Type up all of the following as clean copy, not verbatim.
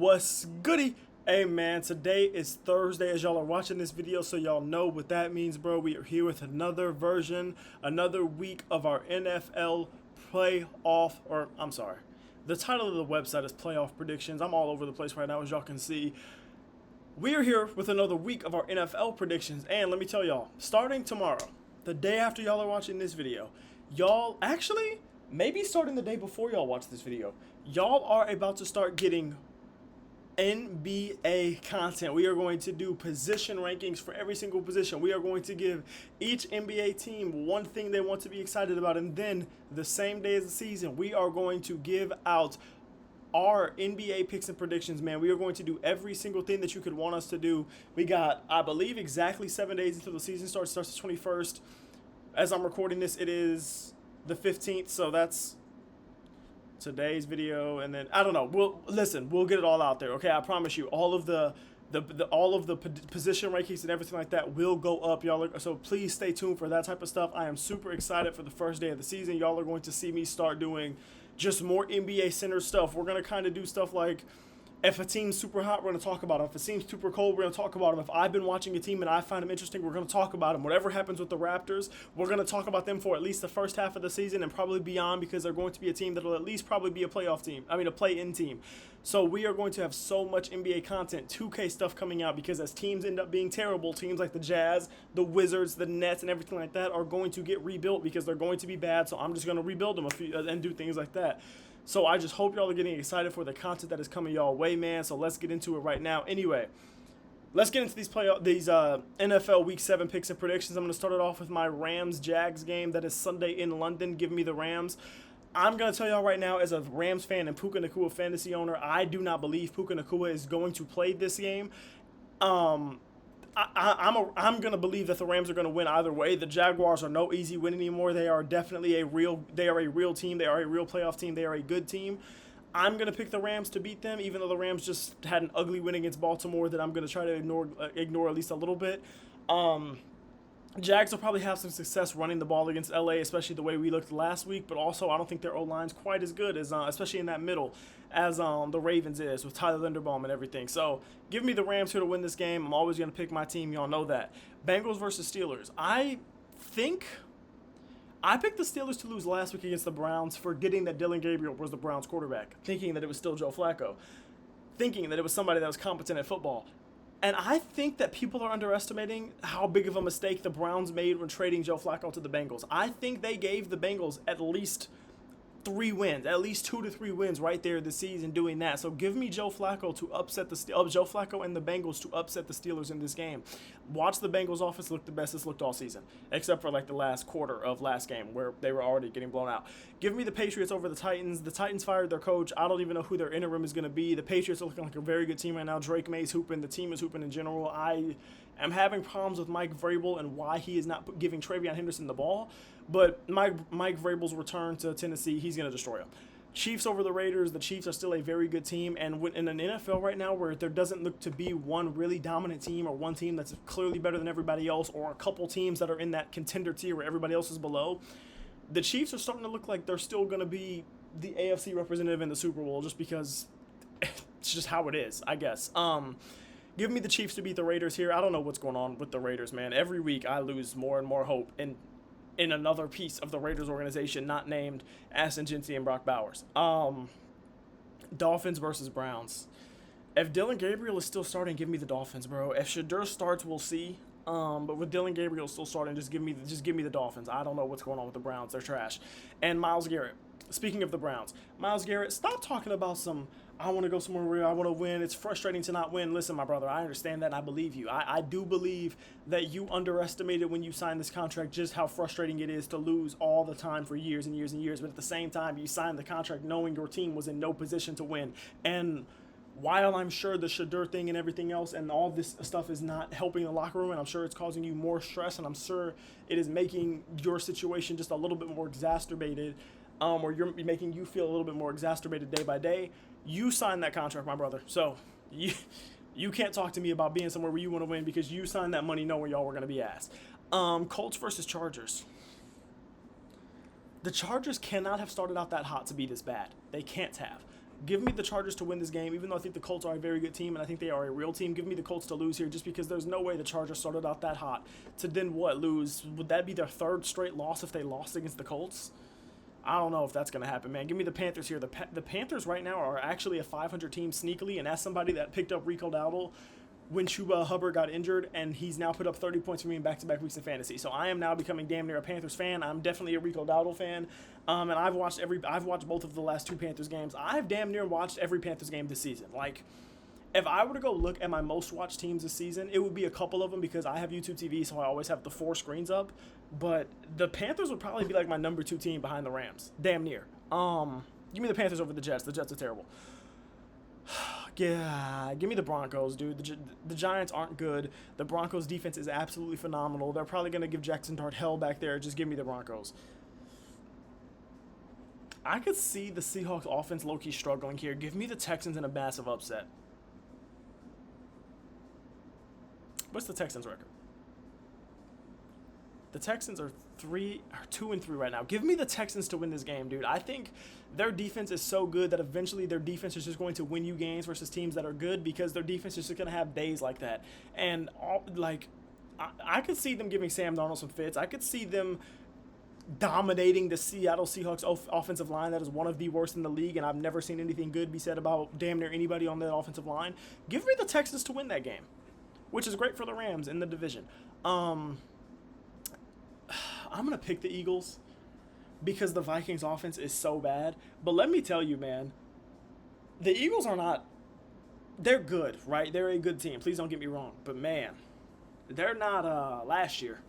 What's goody? Hey man, today is Thursday as y'all are watching this video, so y'all know what that means, bro. We are here with another version, another week of our NFL playoff, or I'm sorry. The title of the website is Playoff Predictions. I'm all over the place right now, as y'all can see. We are here with another week of our NFL predictions, and let me tell y'all, starting tomorrow, the day after y'all are watching this video, y'all actually, maybe starting the day before y'all watch this video, y'all are about to start getting NBA content. We are going to do position rankings for every single position. We are going to give each NBA team one thing they want to be excited about, and then the same day as the season, we are going to give out our NBA picks and predictions, man. We are going to do every single thing that you could want us to do. We got, I believe, exactly 7 days until the season starts. It starts the 21st. As I'm recording this, it is the 15th, so that's today's video, and then I don't know. We'll get it all out there. Okay, I promise you, all of the position rankings and everything like that will go up, y'all. So please stay tuned for that type of stuff. I am super excited for the first day of the season. Y'all are going to see me start doing just more NBA centered stuff. We're gonna kind of do stuff like, if a team's super hot, we're going to talk about them. If a team's super cold, we're going to talk about them. If I've been watching a team and I find them interesting, we're going to talk about them. Whatever happens with the Raptors, we're going to talk about them for at least the first half of the season and probably beyond, because they're going to be a team that will at least probably be a playoff team. I mean, a play-in team. So we are going to have so much NBA content, 2K stuff coming out, because as teams end up being terrible, teams like the Jazz, the Wizards, the Nets, and everything like that are going to get rebuilt because they're going to be bad. So I'm just going to rebuild them and do things like that. So I just hope y'all are getting excited for the content that is coming y'all way, man. So let's get into it right now. Anyway, let's get into these NFL Week 7 picks and predictions. I'm going to start it off with my Rams-Jags game. That is Sunday in London. Give me the Rams. I'm going to tell y'all right now, as a Rams fan and Puka Nacua fantasy owner, I do not believe Puka Nacua is going to play this game. I'm gonna believe that the Rams are gonna win either way. The Jaguars are no easy win anymore. They are definitely a real team. They are a real playoff team. They are a good team. I'm gonna pick the Rams to beat them, even though the Rams just had an ugly win against Baltimore that I'm gonna try to ignore at least a little bit. Jags will probably have some success running the ball against LA, especially the way we looked last week, but also I don't think their O-line's quite as good as, especially in that middle, as the Ravens is with Tyler Linderbaum and everything. So give me the Rams here to win this game. I'm always going to pick my team. Y'all know that. Bengals versus Steelers. I think I picked the Steelers to lose last week against the Browns, forgetting that Dylan Gabriel was the Browns quarterback, thinking that it was still Joe Flacco, thinking that it was somebody that was competent at football. And I think that people are underestimating how big of a mistake the Browns made when trading Joe Flacco to the Bengals. I think they gave the Bengals at least 3 wins, at least 2 to 3 wins right there this season doing that. So give me Joe Flacco and the Bengals to upset the Steelers in this game. Watch the Bengals offense look the best it's looked all season, except for like the last quarter of last game where they were already getting blown out. Give me the Patriots over the Titans. The Titans fired their coach. I don't even know who their interim is going to be. The Patriots are looking like a very good team right now. Drake May's hooping. The team is hooping in general. I am having problems with Mike Vrabel and why he is not giving TreVeyon Henderson the ball. But Mike Vrabel's return to Tennessee, he's going to destroy him. Chiefs over the Raiders. The Chiefs are still a very good team. And in an NFL right now where there doesn't look to be one really dominant team or one team that's clearly better than everybody else, or a couple teams that are in that contender tier where everybody else is below, the Chiefs are starting to look like they're still going to be the AFC representative in the Super Bowl, just because it's just how it is, I guess. Give me the Chiefs to beat the Raiders here. I don't know what's going on with the Raiders, man. Every week I lose more and more hope in another piece of the Raiders organization not named Ashton Jeanty and Brock Bowers. Dolphins versus Browns. If Dylan Gabriel is still starting, give me the Dolphins, bro. If Shedeur starts, we'll see. But with Dylan Gabriel still starting, just give me the Dolphins. I don't know what's going on with the Browns. They're trash. And Myles Garrett. Speaking of the Browns, Myles Garrett, stop talking about I want to go somewhere where I want to win. It's frustrating to not win. Listen, my brother, I understand that, and I believe you. I do believe that you underestimated when you signed this contract just how frustrating it is to lose all the time for years and years and years. But at the same time, you signed the contract knowing your team was in no position to win. And while I'm sure the Shedeur thing and everything else and all this stuff is not helping the locker room, and I'm sure it's causing you more stress, and I'm sure it is making your situation just a little bit more exacerbated, or you're making you feel a little bit more exacerbated day by day, you signed that contract, my brother. So you can't talk to me about being somewhere where you want to win, because you signed that money knowing y'all were going to be asked. Colts versus Chargers. The Chargers cannot have started out that hot to be this bad. They can't have. Give me the Chargers to win this game, even though I think the Colts are a very good team and I think they are a real team. Give me the Colts to lose here just because there's no way the Chargers started out that hot to then what, lose? Would that be their third straight loss if they lost against the Colts? I don't know if that's going to happen, man. Give me the Panthers here. The Panthers right now are actually a 500 team sneakily, and as somebody that picked up Rico Dowdle when Chuba Hubbard got injured, and he's now put up 30 points for me in back-to-back weeks in fantasy. So I am now becoming damn near a Panthers fan. I'm definitely a Rico Dowdle fan, and I've watched both of the last two Panthers games. I've damn near watched every Panthers game this season. Like, if I were to go look at my most watched teams this season, it would be a couple of them because I have YouTube TV, so I always have the 4 screens up. But the Panthers would probably be like my number 2 team behind the Rams. Damn near. Give me the Panthers over the Jets. The Jets are terrible. Yeah, give me the Broncos, dude. The Giants aren't good. The Broncos' defense is absolutely phenomenal. They're probably going to give Jackson Dart hell back there. Just give me the Broncos. I could see the Seahawks offense low-key struggling here. Give me the Texans in a massive upset. What's the Texans' record? The Texans are 2-3 right now. Give me the Texans to win this game, dude. I think their defense is so good that eventually their defense is just going to win you games versus teams that are good because their defense is just going to have days like that. And I could see them giving Sam Darnold some fits. I could see them dominating the Seattle Seahawks offensive line that is one of the worst in the league, and I've never seen anything good be said about damn near anybody on that offensive line. Give me the Texans to win that game, which is great for the Rams in the division. I'm going to pick the Eagles because the Vikings offense is so bad. But let me tell you, man, the Eagles are not – they're good, right? They're a good team. Please don't get me wrong. But, man, they're not last year.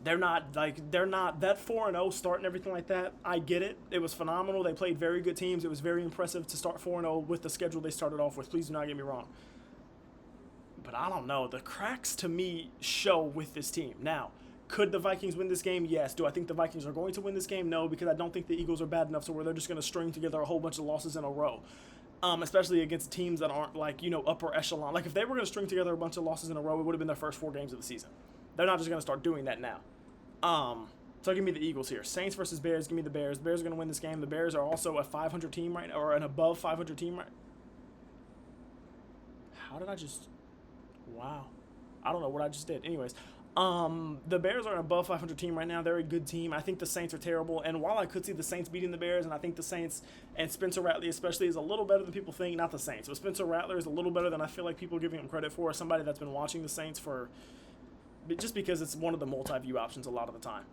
They're not that 4-0 start and everything like that. I get it. It was phenomenal. They played very good teams. It was very impressive to start 4-0 with the schedule they started off with. Please do not get me wrong. But I don't know. The cracks to me show with this team. Now, could the Vikings win this game? Yes. Do I think the Vikings are going to win this game? No, because I don't think the Eagles are bad enough to where they're just going to string together a whole bunch of losses in a row, especially against teams that aren't upper echelon. Like if they were going to string together a bunch of losses in a row, it would have been their first 4 games of the season. They're not just going to start doing that now. So give me the Eagles here. Saints versus Bears. Give me the Bears. The Bears are going to win this game. The Bears are also a 500 team right now, or an above 500 team right. How did I just? Wow. I don't know what I just did. Anyways. The Bears are an above 500 team right now. They're a good team. I think the Saints are terrible. And while I could see the Saints beating the Bears, and I think the Saints and Spencer Rattler especially is a little better than people think, not the Saints, but Spencer Rattler is a little better than I feel like people are giving him credit for. Somebody that's been watching the Saints for just because it's one of the multi-view options a lot of the time.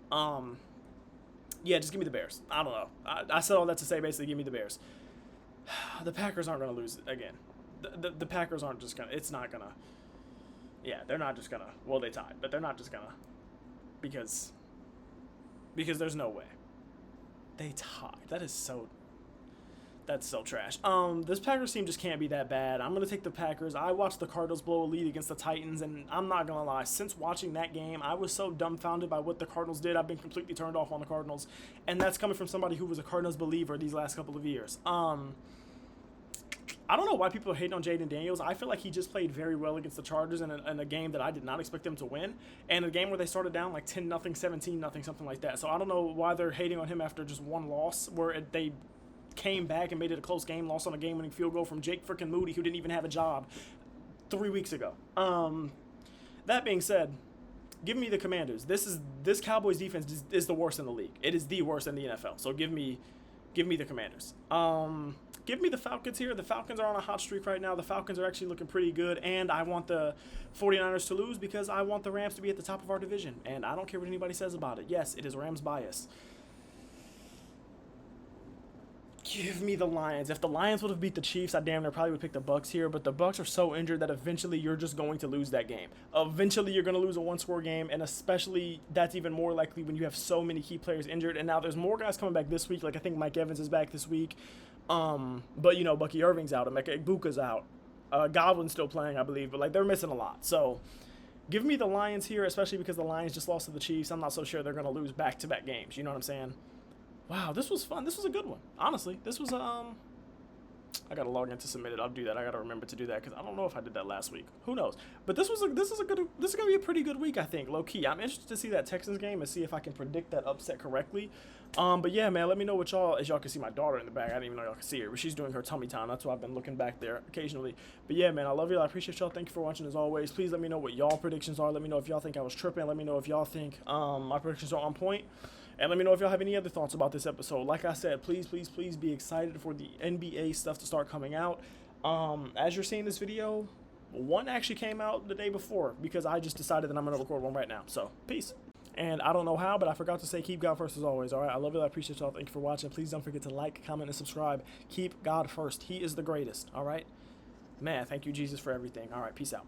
Yeah, just give me the Bears. I don't know. I said all that to say basically give me the Bears. The Packers aren't going to lose again. The Packers aren't just going to – it's not going to – yeah, they're not just going to – well, they tied, but they're not just going to – because there's no way. They tied. That's so trash. This Packers team just can't be that bad. I'm going to take the Packers. I watched the Cardinals blow a lead against the Titans, and I'm not going to lie. Since watching that game, I was so dumbfounded by what the Cardinals did. I've been completely turned off on the Cardinals, and that's coming from somebody who was a Cardinals believer these last couple of years. I don't know why people are hating on Jaden Daniels. I feel like he just played very well against the Chargers in a game that I did not expect them to win, and a game where they started down like 10-0, 17-0, something like that. So I don't know why they're hating on him after just one loss where they came back and made it a close game, lost on a game-winning field goal from Jake freaking Moody, who didn't even have a job 3 weeks ago. That being said, give me the Commanders. This Cowboys defense is the worst in the league. It is the worst in the NFL. So give me the Commanders. Give me the Falcons here. The Falcons are on a hot streak right now. The Falcons are actually looking pretty good, and I want the 49ers to lose because I want the Rams to be at the top of our division, and I don't care what anybody says about it. Yes, it is Rams bias. Give me the Lions. If the Lions would have beat the Chiefs, I damn near probably would pick the Bucs here, but the Bucs are so injured that eventually you're just going to lose that game. Eventually you're going to lose a one-score game, and especially that's even more likely when you have so many key players injured. And now there's more guys coming back this week. Like I think Mike Evans is back this week. But, you know, Bucky Irving's out. Emeka Egbuka's out. Godwin's still playing, I believe. But, like, they're missing a lot. So, give me the Lions here, especially because the Lions just lost to the Chiefs. I'm not so sure they're going to lose back-to-back games. You know what I'm saying? Wow, this was fun. This was a good one. Honestly, this was, I gotta log in to submit it. I'll do that. I gotta remember to do that because I don't know if I did that last week. Who knows? But this is gonna be a pretty good week, I think. Low key, I'm interested to see that Texans game and see if I can predict that upset correctly. But yeah, man, let me know what y'all. As y'all can see, my daughter in the back. I didn't even know y'all could see her, but she's doing her tummy time. That's why I've been looking back there occasionally. But yeah, man, I love y'all. I appreciate y'all. Thank you for watching as always. Please let me know what y'all predictions are. Let me know if y'all think I was tripping. Let me know if y'all think my predictions are on point. And let me know if y'all have any other thoughts about this episode. Like I said, please be excited for the NBA stuff to start coming out. As you're seeing this video, one actually came out the day before because I just decided that I'm going to record one right now. So, peace. And I don't know how, but I forgot to say keep God first as always, all right? I love you. I appreciate y'all. Thank you for watching. Please don't forget to like, comment, and subscribe. Keep God first. He is the greatest, all right? Man, thank you, Jesus, for everything. All right, peace out.